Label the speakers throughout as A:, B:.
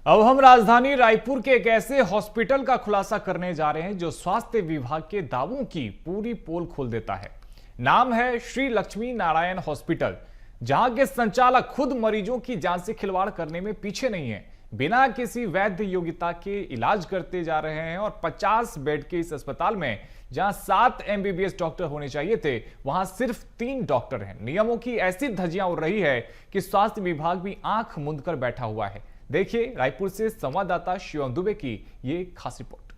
A: अब हम राजधानी रायपुर के एक ऐसे हॉस्पिटल का खुलासा करने जा रहे हैं जो स्वास्थ्य विभाग के दावों की पूरी पोल खोल देता है। नाम है श्री लक्ष्मी नारायण हॉस्पिटल, जहां के संचालक खुद मरीजों की जान से खिलवाड़ करने में पीछे नहीं है। बिना किसी वैध योग्यता के इलाज करते जा रहे हैं और 50 बेड के इस अस्पताल में जहां 7 MBBS डॉक्टर होने चाहिए थे, वहां सिर्फ 3 डॉक्टर हैं। नियमों की ऐसी धज्जियां उड़ रही है कि स्वास्थ्य विभाग भी आंख मूंद कर बैठा हुआ है। देखिए रायपुर से संवाददाता शिवम दुबे की ये खास रिपोर्ट।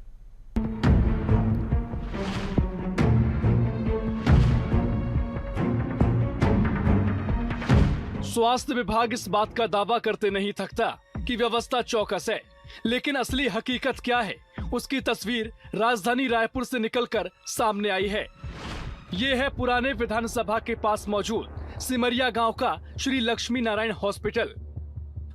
B: स्वास्थ्य विभाग इस बात का दावा करते नहीं थकता कि व्यवस्था चौकस है, लेकिन असली हकीकत क्या है, उसकी तस्वीर राजधानी रायपुर से निकलकर सामने आई है। ये है पुराने विधानसभा के पास मौजूद सिमरिया गांव का श्री लक्ष्मी नारायण हॉस्पिटल।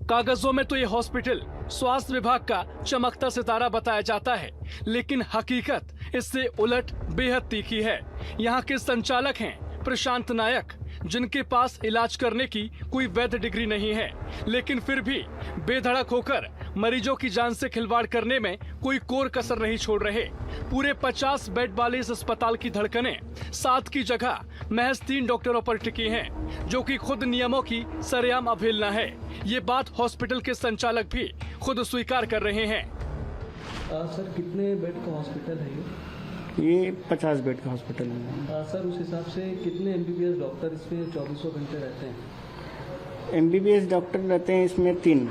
B: कागजों में तो ये हॉस्पिटल स्वास्थ्य विभाग का चमकता सितारा बताया जाता है, लेकिन हकीकत इससे उलट बेहद तीखी है। यहाँ के संचालक हैं प्रशांत नायक, जिनके पास इलाज करने की कोई वैध डिग्री नहीं है, लेकिन फिर भी बेधड़क होकर मरीजों की जान से खिलवाड़ करने में कोई कोर कसर नहीं छोड़ रहे। पूरे 50 बेड वाले इस अस्पताल की धड़कनें 7 की जगह महज 3 डॉक्टरों पर टिकी हैं, जो कि खुद नियमों की सरेआम अवहेलना है। ये बात हॉस्पिटल के संचालक भी खुद स्वीकार कर रहे हैं।
C: सर कितने बेड का हॉस्पिटल है
D: ये 50 बेड का हॉस्पिटल है।
C: सर उस हिसाब से कितने MBBS डॉक्टर इसमें 24 घंटे रहते हैं?
D: MBBS डॉक्टर रहते हैं इसमें 3,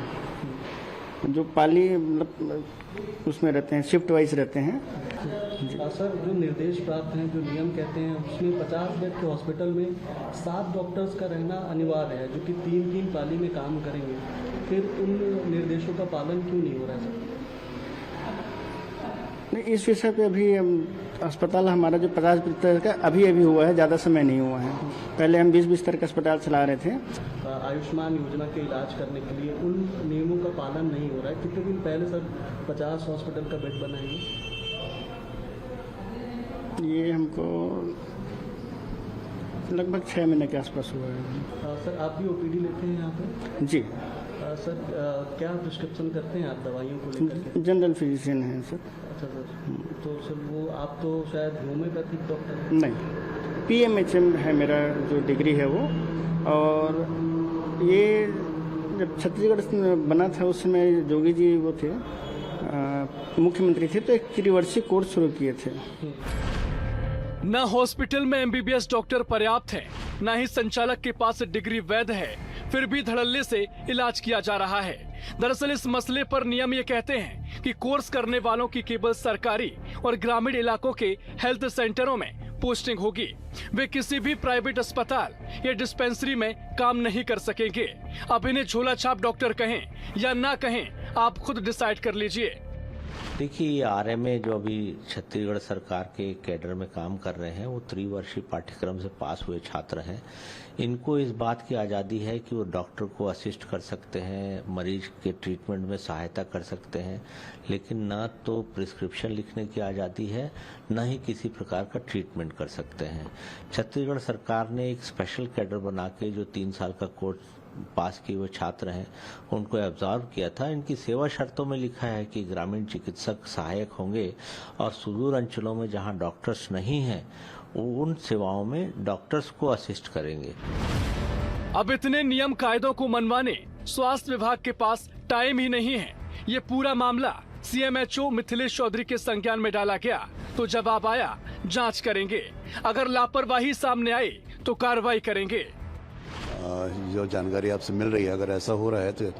D: जो पाली मतलब उसमें रहते हैं, शिफ्ट वाइज रहते हैं।
C: सर जो निर्देश प्राप्त हैं, जो नियम कहते हैं, उसमें 50 बेड के हॉस्पिटल में 7 डॉक्टर्स का रहना अनिवार्य है, जो कि 3-3 पाली में काम करेंगे। फिर उन निर्देशों का पालन क्यों नहीं हो रहा है सर?
D: नहीं, इस विषय पे अभी अस्पताल हमारा जो 50 बिस्तर का अभी हुआ है, ज़्यादा समय नहीं हुआ है। पहले हम 20 बिस्तर का अस्पताल चला रहे थे।
C: आयुष्मान योजना के इलाज करने के लिए उन नियमों का पालन नहीं हो रहा है। कितने दिन पहले सर 50 हॉस्पिटल का बेड बनाएंगे?
D: ये हमको लगभग 6 महीने के आसपास हुआ है।
C: सर आप भी OPD लेते हैं यहाँ पे?
D: जी।
C: सर क्या प्रिस्क्रिप्शन करते हैं आप दवाइयों को लेकर के?
D: जनरल फिजिशियन हैं सर।
C: अच्छा सर, तो सर वो आप तो शायद होम्योपैथिक डॉक्टर हैं?
D: नहीं, PMHM है मेरा जो डिग्री है वो। और ये जब छत्तीसगढ़ बना था उस समय योगी जी वो थे मुख्यमंत्री थे, तो एक त्रिवर्षीय कोर्स शुरू किए थे।
B: न हॉस्पिटल में MBBS डॉक्टर पर्याप्त है, न ही संचालक के पास डिग्री वैध है, फिर भी धड़ल्ले से इलाज किया जा रहा है। दरअसल इस मसले पर नियम ये कहते हैं कि कोर्स करने वालों की केवल सरकारी और ग्रामीण इलाकों के हेल्थ सेंटरों में पोस्टिंग होगी। वे किसी भी प्राइवेट अस्पताल या डिस्पेंसरी में काम नहीं कर सकेंगे। अब इन्हें झोला छाप डॉक्टर कहें या ना कहें, आप खुद डिसाइड कर लीजिए।
E: देखिए, RMA जो अभी छत्तीसगढ़ सरकार के कैडर में काम कर रहे हैं, वो त्रिवर्षीय पाठ्यक्रम से पास हुए छात्र हैं। इनको इस बात की आज़ादी है कि वो डॉक्टर को असिस्ट कर सकते हैं, मरीज के ट्रीटमेंट में सहायता कर सकते हैं, लेकिन ना तो प्रिस्क्रिप्शन लिखने की आज़ादी है, न ही किसी प्रकार का ट्रीटमेंट कर सकते हैं। छत्तीसगढ़ सरकार ने एक स्पेशल कैडर बना के जो 3 साल का कोर्स पास किए हुए छात्र हैं उनको ऑब्जर्व किया था। इनकी सेवा शर्तों में लिखा है कि ग्रामीण चिकित्सक सहायक होंगे और सुदूर अंचलों में जहां डॉक्टर्स नहीं हैं उन सेवाओं में डॉक्टर्स को असिस्ट करेंगे।
B: अब इतने नियम कायदों को मनवाने स्वास्थ्य विभाग के पास टाइम ही नहीं है। ये पूरा मामला CMHO मिथिलेश चौधरी के संज्ञान में डाला गया तो जवाब आया, जांच करेंगे, अगर लापरवाही सामने आई तो कार्रवाई करेंगे।
F: जो जानकारी आपसे मिल रही है, अगर ऐसा हो रहा है तो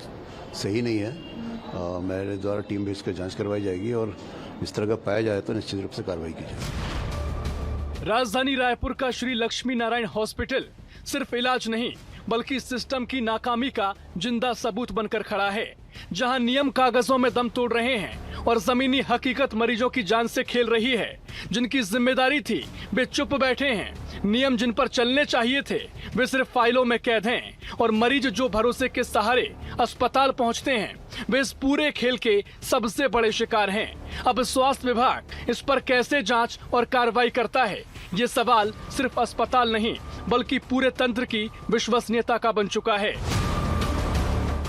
F: सही नहीं है। मेरे द्वारा टीम बेस पर जांच करवाई जाएगी और इस तरह का पाया जाए तो निश्चित रूप से कार्रवाई की जाएगी।
B: राजधानी रायपुर का श्री लक्ष्मी नारायण हॉस्पिटल सिर्फ इलाज नहीं बल्कि सिस्टम की नाकामी का जिंदा सबूत बनकर खड़ा है, जहां नियम कागजों में दम तोड़ रहे हैं और जमीनी हकीकत मरीजों की जान से खेल रही है। जिनकी जिम्मेदारी थी वे चुप बैठे हैं। नियम जिन पर चलने चाहिए थे वे सिर्फ फाइलों में कैद हैं और मरीज जो भरोसे के सहारे अस्पताल पहुंचते हैं वे इस पूरे खेल के सबसे बड़े शिकार हैं। अब स्वास्थ्य विभाग इस पर कैसे जांच और कार्रवाई करता है, ये सवाल सिर्फ अस्पताल नहीं बल्कि पूरे तंत्र की विश्वसनीयता का बन चुका है।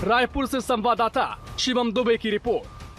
B: रायपुर से संवाददाता शिवम दुबे की रिपोर्ट।